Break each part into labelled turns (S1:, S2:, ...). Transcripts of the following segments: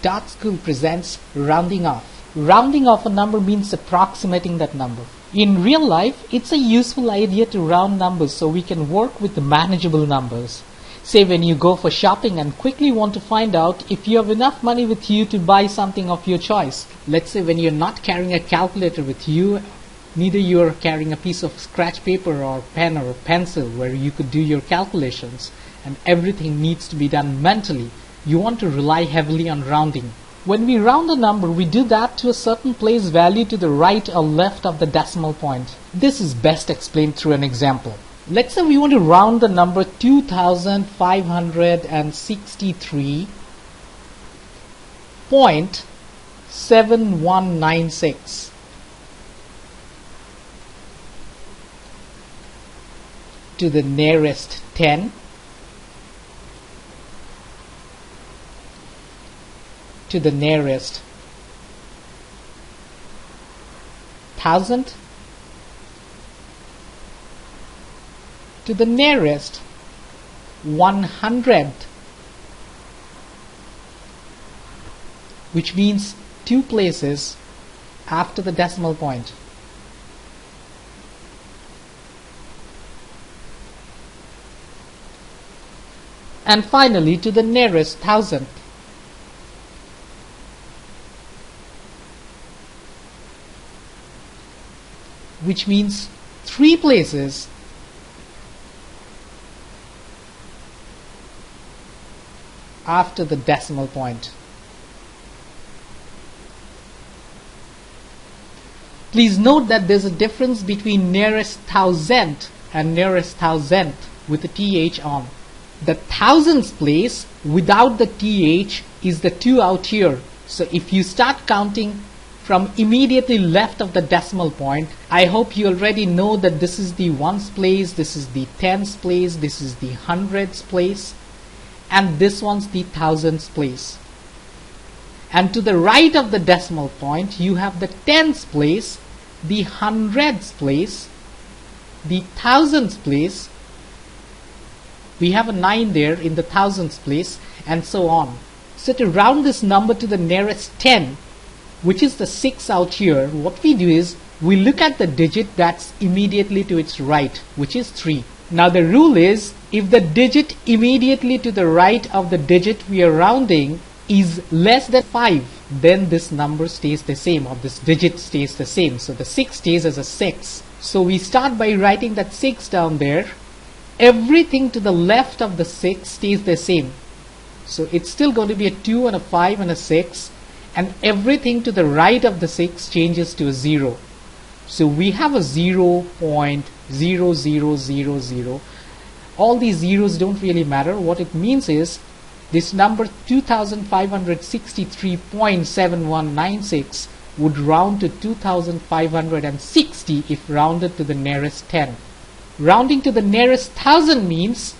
S1: Dot School presents rounding off. Rounding off a number means approximating that number. In real life, it's a useful idea to round numbers so we can work with the manageable numbers. Say when you go for shopping and quickly want to find out if you have enough money with you to buy something of your choice. Let's say when you're not carrying a calculator with you, neither you are carrying a piece of scratch paper or pen or pencil where you could do your calculations, and everything needs to be done mentally. You want to rely heavily on rounding. When we round a number, we do that to a certain place value to the right or left of the decimal point. This is best explained through an example. Let's say we want to round the number 2563.7196 to the nearest 10, to the nearest 1000, to the nearest 100, which means 2 places after the decimal point. And finally to the nearest 1000. Which means 3 places after the decimal point. Please note that there's a difference between nearest thousandth and nearest thousandth with the th on. The thousands place without the th is the 2 out here. So if you start counting from immediately left of the decimal point, I hope you already know that this is the ones place, this is the tens place, this is the hundreds place, and this one's the thousands place. And to the right of the decimal point, you have the tens place, the hundreds place, the thousands place. We have a 9 there in the thousands place, and so on. So to round this number to the nearest 10, which is the 6 out here, what we do is we look at the digit that's immediately to its right, which is 3. Now the rule is, if the digit immediately to the right of the digit we are rounding is less than 5, then this number stays the same, or this digit stays the same. So the 6 stays as a 6. So we start by writing that 6 down there. Everything to the left of the 6 stays the same. So it's still going to be a 2 and a 5 and a 6. And everything to the right of the 6 changes to a 0. So we have a 0.0000. All these zeros don't really matter. What it means is this number 2563.7196 would round to 2560 if rounded to the nearest 10. Rounding to the nearest 1000 means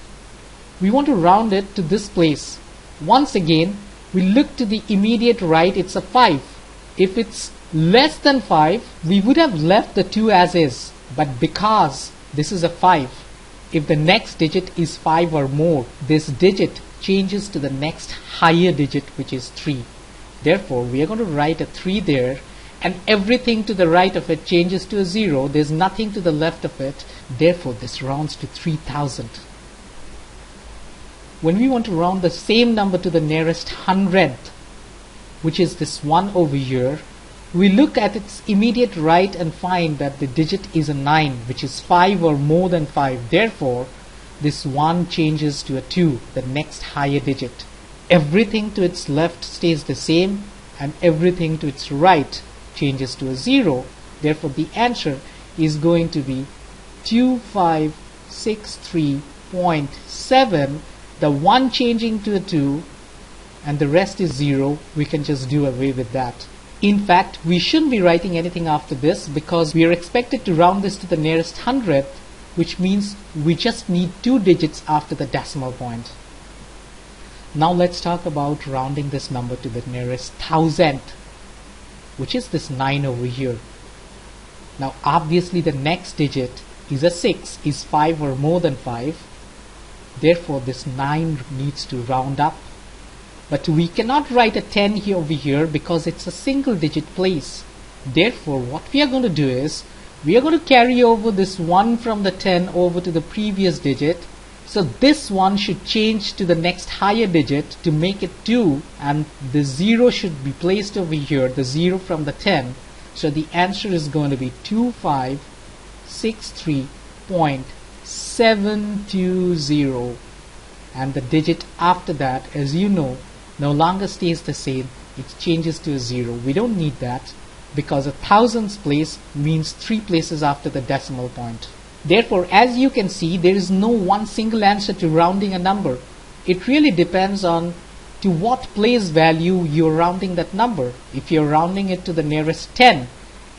S1: we want to round it to this place. Once again, we look to the immediate right, it's a 5. If it's less than 5, we would have left the 2 as is. But because this is a 5, if the next digit is 5 or more, this digit changes to the next higher digit, which is 3. Therefore, we are going to write a 3 there, and everything to the right of it changes to a 0. There's nothing to the left of it. Therefore, this rounds to 3000. When we want to round the same number to the nearest hundredth, which is this 1 over here, we look at its immediate right and find that the digit is a 9, which is 5 or more than 5. Therefore, this 1 changes to a 2, the next higher digit. Everything to its left stays the same, and everything to its right changes to a 0. Therefore, the answer is going to be 2563.7. The 1 changing to a 2 and the rest is 0, we can just do away with that. In fact, we shouldn't be writing anything after this because we are expected to round this to the nearest hundredth, which means we just need 2 digits after the decimal point. Now let's talk about rounding this number to the nearest thousandth, which is this 9 over here. Now obviously the next digit is a 6, is 5 or more than 5. Therefore, this 9 needs to round up. But we cannot write a 10 here over here because it's a single digit place. Therefore, what we are going to do is, we are going to carry over this 1 from the 10 over to the previous digit. So this 1 should change to the next higher digit to make it 2, and the 0 should be placed over here, the 0 from the 10. So the answer is going to be 2563.720. And the digit after that, as you know, no longer stays the same. It changes to a 0. We don't need that because a thousands place means 3 places after the decimal point. Therefore, as you can see, there is no one single answer to rounding a number. It really depends on to what place value you're rounding that number. If you're rounding it to the nearest 10,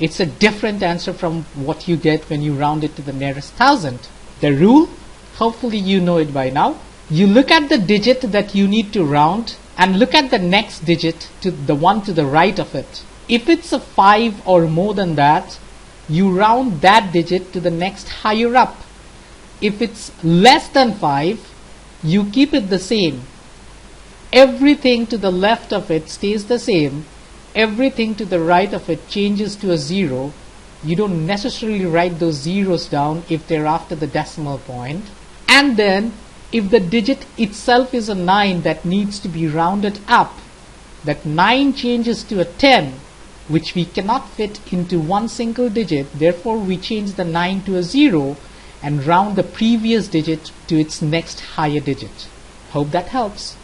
S1: it's a different answer from what you get when you round it to the nearest thousand. The rule, hopefully you know it by now. You look at the digit that you need to round and look at the next digit, to the one to the right of it. If it's a 5 or more than that, you round that digit to the next higher up. If it's less than 5, you keep it the same. Everything to the left of it stays the same. Everything to the right of it changes to a 0. You don't necessarily write those zeros down if they're after the decimal point. And then, if the digit itself is a 9 that needs to be rounded up, that 9 changes to a 10, which we cannot fit into one single digit. Therefore, we change the 9 to a 0 and round the previous digit to its next higher digit. Hope that helps.